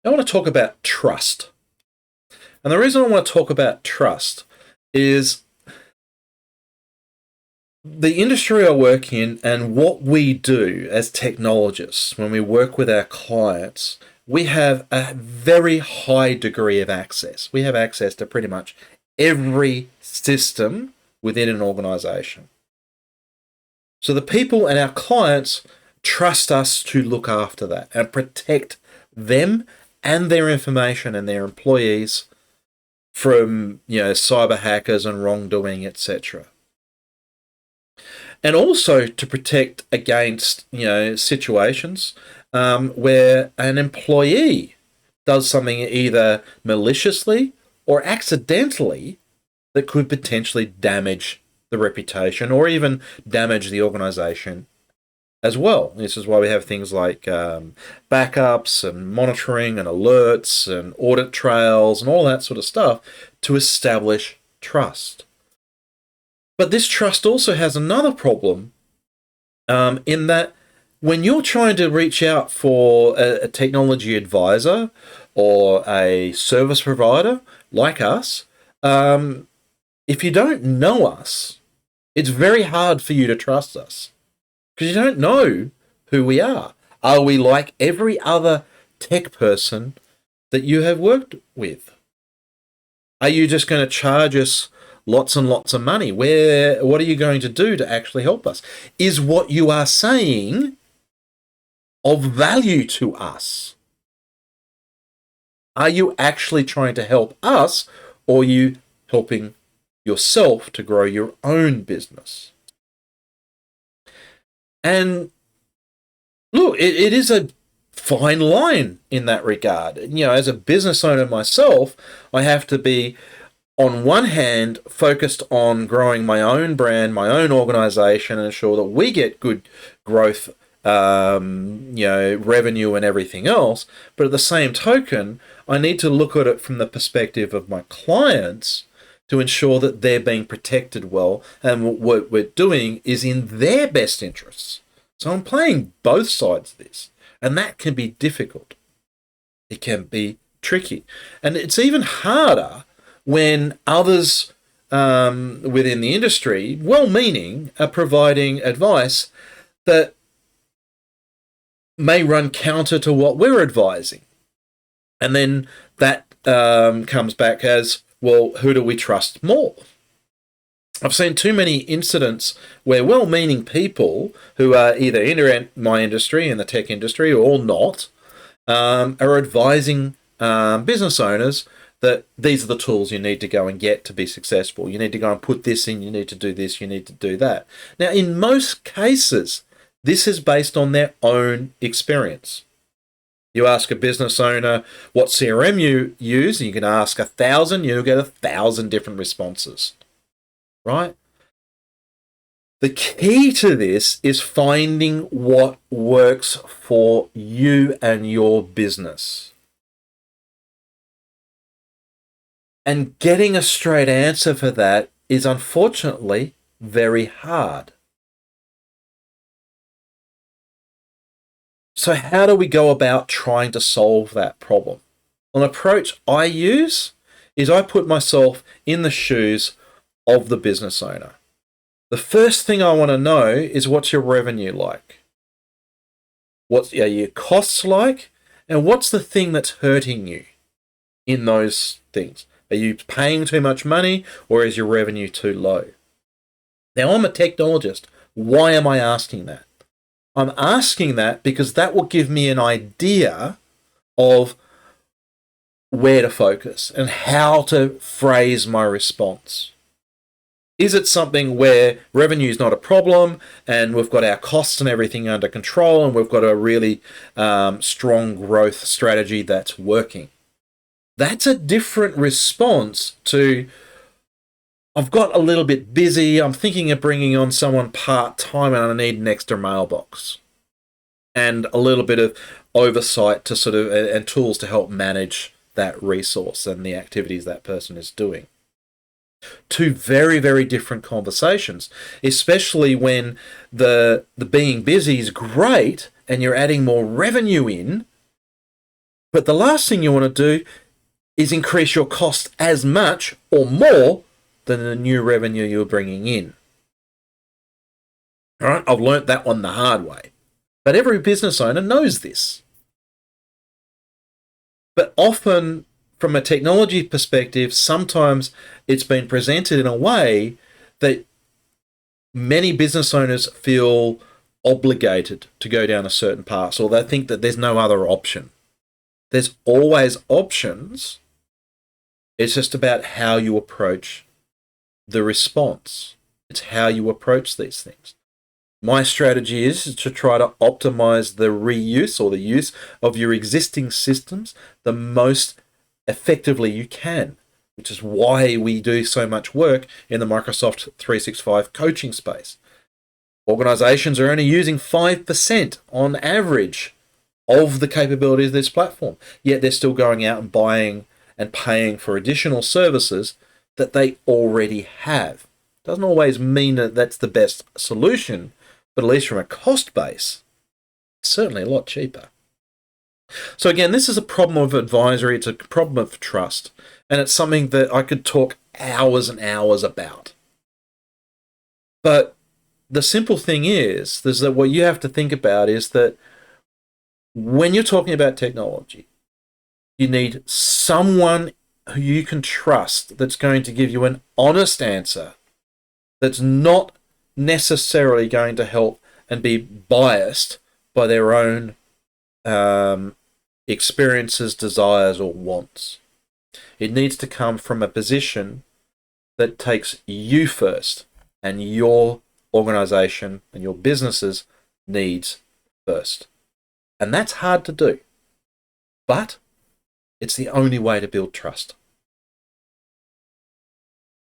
I want to talk about trust. And the reason I want to talk about trust is the industry I work in and what we do as technologists when we work with our clients. We have a very high degree of access. We have access to pretty much every system within an organization. So the people and our clients trust us to look after that and protect them and their information and their employees from, cyber hackers and wrongdoing, etc. And also to protect against, situations where an employee does something either maliciously or accidentally that could potentially damage the reputation or even damage the organization as well. This is why we have things like backups and monitoring and alerts and audit trails and all that sort of stuff to establish trust. But this trust also has another problem in that when you're trying to reach out for a technology advisor or a service provider like us, if you don't know us, it's very hard for you to trust us because you don't know who we are. Are we like every other tech person that you have worked with? Are you just going to charge us lots and lots of money? What are you going to do to actually help us? Is what you are saying of value to us? Are you actually trying to help us, or are you helping yourself to grow your own business? And look, it is a fine line in that regard. As a business owner myself, I have to be, on one hand, focused on growing my own brand, my own organization, and ensure that we get good growth, revenue and everything else. But at the same token, I need to look at it from the perspective of my clients to ensure that they're being protected well, and what we're doing is in their best interests. So I'm playing both sides of this, and that can be difficult. It can be tricky. And it's even harder when others within the industry, well-meaning, are providing advice that may run counter to what we're advising. And then that comes back as, well, who do we trust more? I've seen too many incidents where well-meaning people who are either in my industry, in the tech industry, or not, are advising business owners that these are the tools you need to go and get to be successful. You need to go and put this in, you need to do this, you need to do that. Now, in most cases, this is based on their own experience. You ask a business owner what CRM you use, and you can ask 1,000, you'll get 1,000 different responses, right? The key to this is finding what works for you and your business. And getting a straight answer for that is unfortunately very hard. So how do we go about trying to solve that problem? An approach I use is I put myself in the shoes of the business owner. The first thing I want to know is, what's your revenue like? What are your costs like? And what's the thing that's hurting you in those things? Are you paying too much money, or is your revenue too low? Now, I'm a technologist. Why am I asking that? I'm asking that because that will give me an idea of where to focus and how to phrase my response. Is it something where revenue is not a problem and we've got our costs and everything under control and we've got a really strong growth strategy that's working? That's a different response to, I've got a little bit busy, I'm thinking of bringing on someone part-time and I need an extra mailbox and a little bit of oversight to and tools to help manage that resource and the activities that person is doing. Two very, very different conversations, especially when the being busy is great and you're adding more revenue in, But the last thing you want to do is increase your cost as much or more than the new revenue you're bringing in. All right, I've learnt that one the hard way. But every business owner knows this. But often, from a technology perspective, sometimes it's been presented in a way that many business owners feel obligated to go down a certain path, or they think that there's no other option. There's always options. It's just about how you approach the response. It's how you approach these things. My strategy is to try to optimize the reuse or the use of your existing systems the most effectively you can, which is why we do so much work in the Microsoft 365 coaching space. Organizations are only using 5% on average of the capabilities of this platform, yet they're still going out and buying and paying for additional services that they already have. Doesn't always mean that that's the best solution, but at least from a cost base, it's certainly a lot cheaper. So again, this is a problem of advisory, it's a problem of trust, and it's something that I could talk hours and hours about. But the simple thing is that what you have to think about is that when you're talking about technology, you need someone who you can trust that's going to give you an honest answer that's not necessarily going to help and be biased by their own experiences, desires, or wants. It needs to come from a position that takes you first and your organization and your business's needs first. And that's hard to do, but it's the only way to build trust.